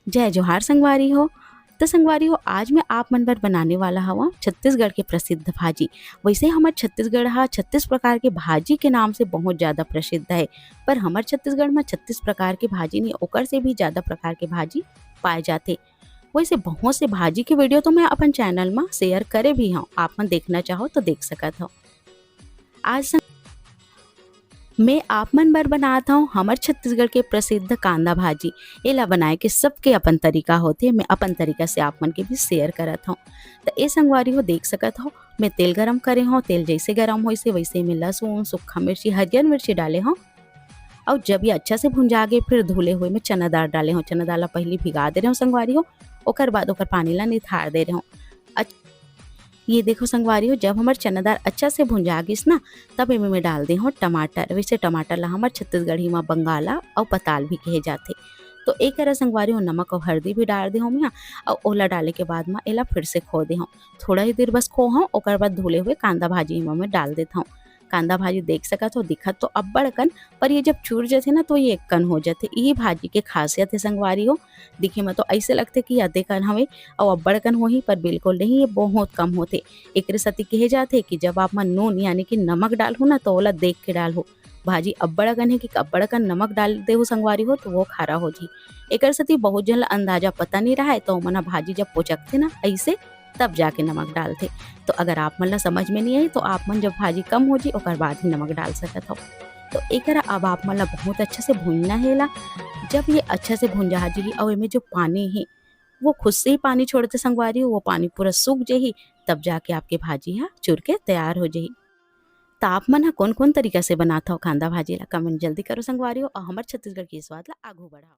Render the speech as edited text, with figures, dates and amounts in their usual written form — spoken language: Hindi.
जय जोहार संगवारी हो। तो संगवारी हो, आज मैं आप मन बर बनाने वाला हवा छत्तीसगढ़ के प्रसिद्ध भाजी। वैसे हमर छत्तीसगढ़ हा 36 प्रकार के भाजी के नाम से बहुत ज़्यादा प्रसिद्ध है। पर हमर छत्तीसगढ़ में 36 प्रकार के भाजी नहीं, ओकर से भी ज़्यादा प्रकार के भाजी पाए जाते। वैसे बहुत से भाजी के वीडियो तो मैं अपन चैनल में शेयर करे भी हूँ, आप मन देखना चाहो तो देख सकत हो। आज मैं आप मन बर बनात हूँ हमर छत्तीसगढ़ के प्रसिद्ध कांदा भाजी। एला बनाए के सबके अपन तरीका होते, मैं अपन तरीका से आप मन के भी शेयर करत हूँ। तो ए संगवारी हो देख सकत हो, मैं तेल गरम करे हूँ। तेल जैसे गरम होइसे वैसे में लहसुन, सूखा मिर्ची, हरियर मिर्ची डाले हूँ। और जब ये अच्छा से भुंजा गे फिर धुले हुए में चना दाल डाले हूँ। चना दाल ला पहले भिगा दे रहे हूँ संगवारी हो, ओकर बाद ओकर पानी ला निथार दे रहे हूँ। ये देखो संगवारी हो, जब हमार चना दाल अच्छा से भुंजा गिस ना, तब एमे मैं डाल दे हूँ टमाटर। वैसे टमाटर ला हमार छत्तीसगढ़ी में बंगाला और पताल भी कहे जाते। तो एक तरह संगवारी हो नमक और हल्दी भी डाल दे हूँ यहाँ। और ओला डाले के बाद में एला फिर से खो दे हूँ। थोड़ा ही देर बस खो हूँ, ओकर बाद धुले हुए कांदा भाजी में डाल देता हूँ। कांदा भाजी देख सकत हो, दिखत तो अब्बड़ कन, पर ये जब चूर जाते ना तो ये एक कन हो जाते। यही भाजी के खासियत है संगवारी हो। दिखे में तो ऐसे लगते कि आधे कन हवे और अब्बड़ कन होही, पर बिल्कुल नहीं, ये बहुत कम होते। एकरे सेती कहे जाथे कि जब आप मन नून यानी कि नमक डालहु ना, तो ओला देख के डालहु। भाजी अब्बड़ अकन है कि अब्बड़ अकन नमक डाल देहु संगवारी हो तो वो खारा हो जी। एकर सेती बहुत जन ला अंदाजा पता नहीं रहा है, तो ओमन ह भाजी जब पोचकथे ना ऐसे, तब जाके नमक डालथे। तो अगर आप मन ला समझ में नहीं आई तो आप मन जब भाजी कम हो जी ओकर बाद ही नमक डाल सकत हो। तो एकरा अब आप मन ला बहुत अच्छा से भूनना है एला। जब ये अच्छा से भुंजा जी और एमे जो पानी है वो खुद से ही पानी छोड़ते संगवारी हो, वो पानी पूरा सूख जाही, तब जाके आपके भाजी हा चुर के तैयार हो जाही। तो आप मन हा कौन कौन तरीका से बनाता हो कांदा भाजी ला, कमेंट जल्दी करो संगवारी हो और हमार छत्तीसगढ़ के स्वाद ला आगू बढ़ाओ।